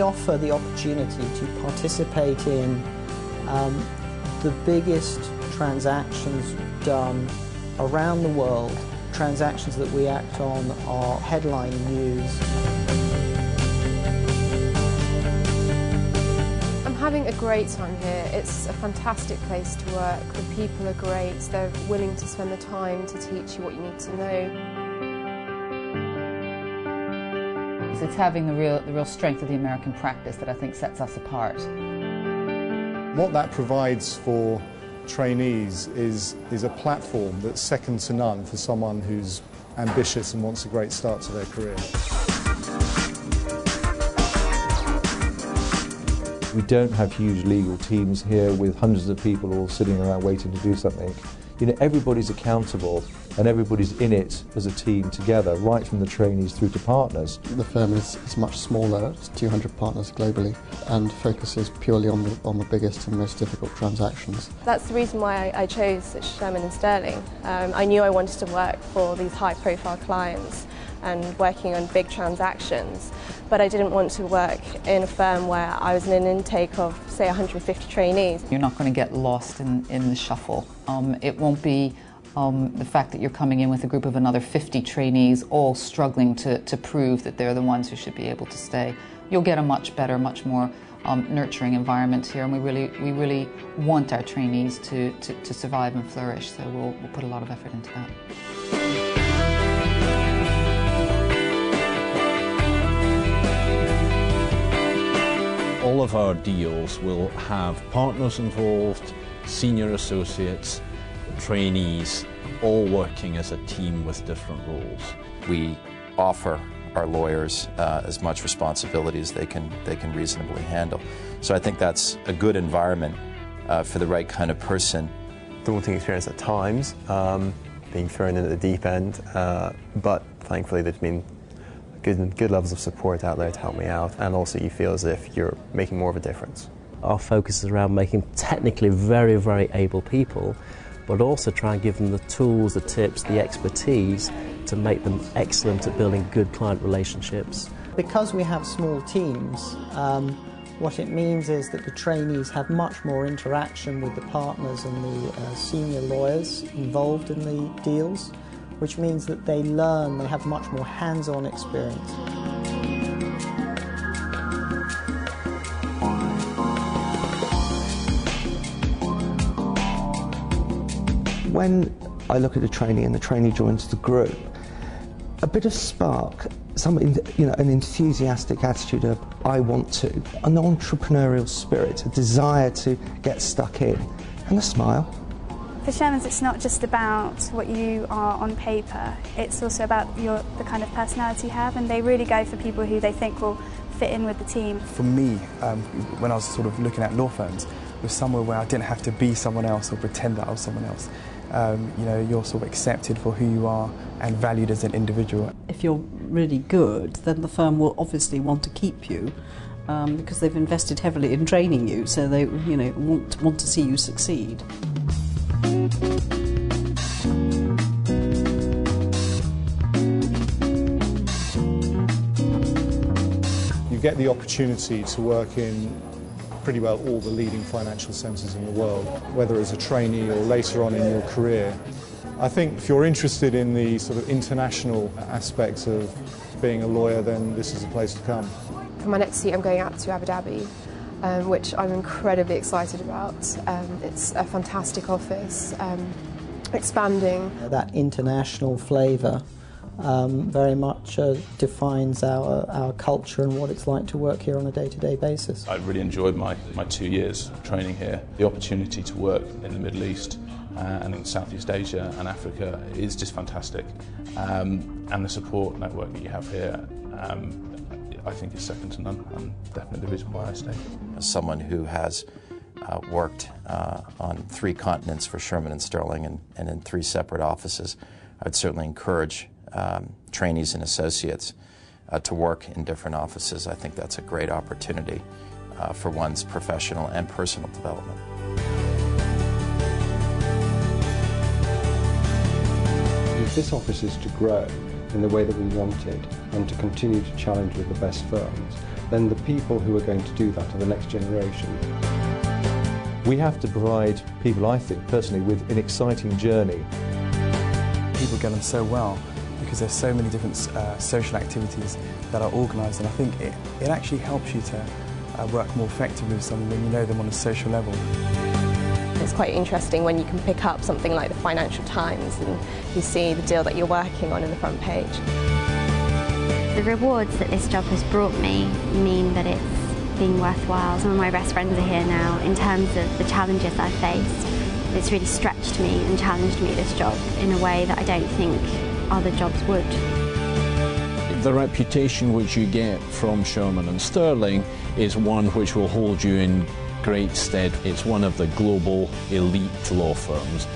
offer the opportunity to participate in the biggest transactions done around the world. Transactions that we act on are headline news. I'm having a great time here. It's a fantastic place to work. The people are great. They're willing to spend the time to teach you what you need to know. It's having the real strength of the American practice that I think sets us apart. What that provides for trainees is a platform that's second to none for someone who's ambitious and wants a great start to their career. We don't have huge legal teams here with hundreds of people all sitting around waiting to do something. You know, everybody's accountable and everybody's in it as a team together, right from the trainees through to partners. The firm is much smaller, it's 200 partners globally, and focuses purely on the biggest and most difficult transactions. That's the reason why I chose Shearman and Sterling. I knew I wanted to work for these high-profile clients and working on big transactions, but I didn't want to work in a firm where I was in an intake of, say, 150 trainees. You're not going to get lost in the shuffle. It won't be the fact that you're coming in with a group of another 50 trainees all struggling to prove that they're the ones who should be able to stay. You'll get a much better, much more nurturing environment here, and we really want our trainees to survive and flourish, so we'll put a lot of effort into that. All of our deals will have partners involved, senior associates, trainees, all working as a team with different roles. We offer our lawyers as much responsibility as they can reasonably handle. So I think that's a good environment for the right kind of person. Daunting experience at times, being thrown in at the deep end, but thankfully there's been good levels of support out there to help me out, and also you feel as if you're making more of a difference. Our focus is around making technically very, very able people, but also try and give them the tools, the tips, the expertise to make them excellent at building good client relationships. Because we have small teams, what it means is that the trainees have much more interaction with the partners and the senior lawyers involved in the deals, which means that they learn, they have much more hands-on experience. When I look at a trainee and the trainee joins the group, a bit of spark, an enthusiastic attitude of I want to, an entrepreneurial spirit, a desire to get stuck in, and a smile. For Shearman's, it's not just about what you are on paper, it's also about the kind of personality you have, and they really go for people who they think will fit in with the team. For me, when I was sort of looking at law firms, it was somewhere where I didn't have to be someone else or pretend that I was someone else. You're sort of accepted for who you are and valued as an individual. If you're really good, then the firm will obviously want to keep you because they've invested heavily in training you, so they want to see you succeed. You get the opportunity to work in pretty well all the leading financial centres in the world, whether as a trainee or later on in your career. I think if you're interested in the sort of international aspects of being a lawyer, then this is a place to come. For my next seat, I'm going out to Abu Dhabi, which I'm incredibly excited about. It's a fantastic office, expanding. That international flavour very much defines our culture and what it's like to work here on a day-to-day basis. I really enjoyed my 2 years of training here. The opportunity to work in the Middle East and in Southeast Asia and Africa is just fantastic. And the support network that you have here, I think is second to none, and definitely the reason why I stay. As someone who has worked on 3 continents for Shearman and Sterling and in 3 separate offices, I'd certainly encourage trainees and associates to work in different offices. I think that's a great opportunity for one's professional and personal development. If this office is to grow in the way that we want it and to continue to challenge with the best firms, then the people who are going to do that are the next generation. We have to provide people, I think, personally, with an exciting journey. People get on so well because there's so many different social activities that are organised, and I think it actually helps you to work more effectively with someone when you know them on a social level. It's quite interesting when you can pick up something like the Financial Times and you see the deal that you're working on in the front page. The rewards that this job has brought me mean that it's been worthwhile. Some of my best friends are here now. In terms of the challenges I've faced, it's really stretched me and challenged me, this job, in a way that I don't think other jobs would. The reputation which you get from Shearman and Sterling is one which will hold you in great stead. It's one of the global elite law firms.